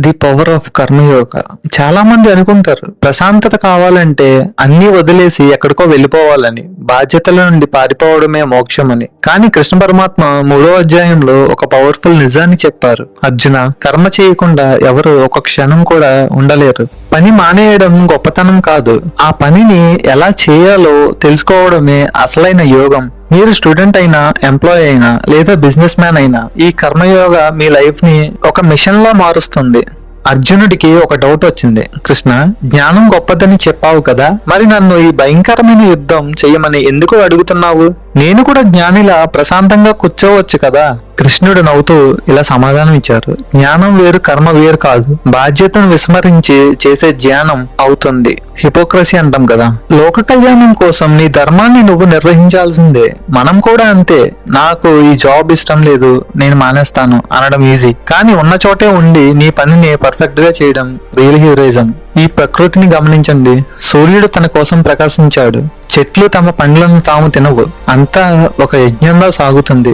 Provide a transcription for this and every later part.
The power of karma yoga. చాలా మంది అనుకుంటారు ప్రశాంతత కావాలంటే అన్ని వదిలేసి ఎక్కడికో వెళ్ళిపోవాలని, బాధ్యతల నుండి పారిపోవడమే మోక్షమని. కానీ కృష్ణ పరమాత్మ 3వ అధ్యాయంలో ఒక పవర్ఫుల్ నిజాన్ని చెప్పారు. అర్జున, కర్మ చేయకుండా ఎవరు ఒక క్షణం కూడా ఉండలేరు. పని మానేయడం గొప్పతనం కాదు, ఆ పనిని ఎలా చేయాలో తెలుసుకోవడమే అసలైన యోగం. మీరు స్టూడెంట్ అయినా, ఎంప్లాయ్ అయినా, లేదా బిజినెస్ మ్యాన్ అయినా, ఈ కర్మయోగ మీ లైఫ్ ని ఒక మిషన్ లా మారుస్తుంది. అర్జునుడికి ఒక డౌట్ వచ్చింది. కృష్ణ, జ్ఞానం గొప్పదని చెప్పావు కదా, మరి నన్ను ఈ భయంకరమైన యుద్ధం చెయ్యమని ఎందుకు అడుగుతున్నావు? నేను కూడా జ్ఞానిలా ప్రశాంతంగా కూర్చోవచ్చు కదా. కృష్ణుడు నవ్వుతూ ఇలా సమాధానం ఇచ్చారు. జ్ఞానం వేరు, కర్మ వేరు కాదు. బాధ్యతను విస్మరించి చేసే జ్ఞానం అవుతుంది హిపోక్రసీ అంటాం కదా. లోక కళ్యాణం కోసం నీ ధర్మాన్ని నువ్వు నిర్వహించాల్సిందే. మనం కూడా అంతే. నాకు ఈ జాబ్ ఇష్టం లేదు, నేను మానేస్తాను అనడం ఈజీ. కానీ ఉన్న చోటే ఉండి నీ పనిని పర్ఫెక్ట్ గా చేయడం రియల్ హీరోయిజం. ఈ ప్రకృతిని గమనించండి. సూర్యుడు తన కోసం ప్రకాశించాడు, చెట్లు తమ పండ్లను తాము తినవు. అంతా ఒక యజ్ఞంలో సాగుతుంది.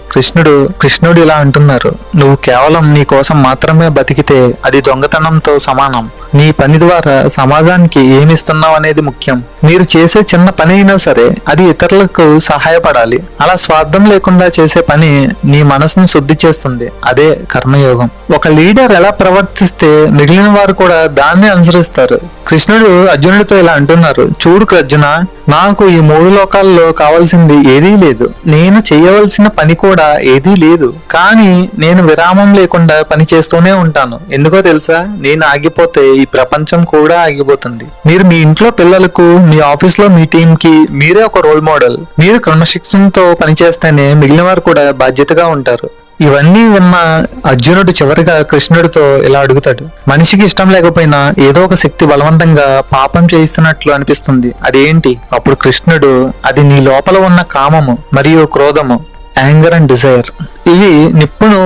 కృష్ణుడు ఇలా అంటున్నారు, నువ్వు కేవలం నీ కోసం మాత్రమే బతికితే అది దొంగతనంతో సమానం. నీ పని ద్వారా సమాజానికి ఏమిస్తున్నావు అనేది ముఖ్యం. మీరు చేసే చిన్న పని అయినా సరే అది ఇతరులకు సహాయపడాలి. అలా స్వార్థం లేకుండా చేసే పని నీ మనసును శుద్ధి చేస్తుంది. అదే కర్మయోగం. ఒక లీడర్ ఎలా ప్రవర్తిస్తే మిగిలిన వారు కూడా దాన్ని అనుసరిస్తారు. కృష్ణుడు అర్జునుడితో ఇలా అంటున్నారు, చూడు అర్జున, నాకు ఈ 3 లోకాల్లో కావాల్సింది ఏదీ లేదు, నేను చేయవలసిన పని కూడా ఏదీ లేదు. కానీ నేను విరామం లేకుండా పని చేస్తూనే ఉంటాను. ఎందుకో తెలుసా? నేను ఆగిపోతే ఈ ప్రపంచం కూడా ఆగిపోతుంది. మీరు మీ ఇంట్లో పిల్లలకు, మీ ఆఫీస్ లో మీ టీం కి మీరే ఒక రోల్ మోడల్. మీరు క్రమశిక్షణతో పనిచేస్తేనే మిగిలిన వారు కూడా బాధ్యతగా ఉంటారు. ఇవన్నీ విన్న అర్జునుడు చివరిగా కృష్ణుడితో ఇలా అడుగుతాడు, మనిషికి ఇష్టం లేకపోయినా ఏదో ఒక శక్తి బలవంతంగా పాపం చేయిస్తున్నట్లు అనిపిస్తుంది, అదేంటి? అప్పుడు కృష్ణుడు, అది నీ లోపల ఉన్న కామము మరియు క్రోధము, యాంగర్ అండ్ డిజైర్. ఇవి నిప్పును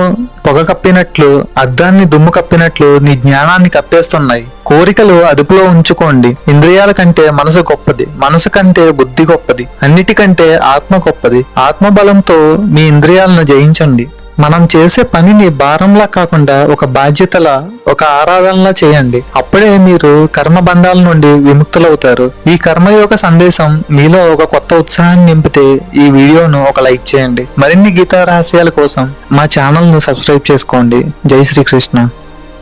పొగ కప్పినట్లు, అద్దాన్ని దుమ్ము కప్పినట్లు నీ జ్ఞానాన్ని కప్పేస్తున్నాయి. కోరికలు అదుపులో ఉంచుకోండి. ఇంద్రియాల కంటే మనసు గొప్పది, మనసు కంటే బుద్ధి గొప్పది, అన్నిటికంటే ఆత్మ గొప్పది. ఆత్మబలంతో మీ ఇంద్రియాలను జయించండి. మనం చేసే పనిని భారంలా కాకుండా ఒక బాధ్యతలా, ఒక ఆరాధనలా చేయండి. అప్పుడే మీరు కర్మబంధాల నుండి విముక్తులవుతారు. ఈ కర్మయోగ సందేశం మీలో ఒక కొత్త ఉత్సాహాన్ని నింపితే ఈ వీడియోను ఒక లైక్ చేయండి. మరిన్ని గీతా రహస్యాల కోసం మా ఛానల్ ను సబ్స్క్రైబ్ చేసుకోండి. జై శ్రీకృష్ణ.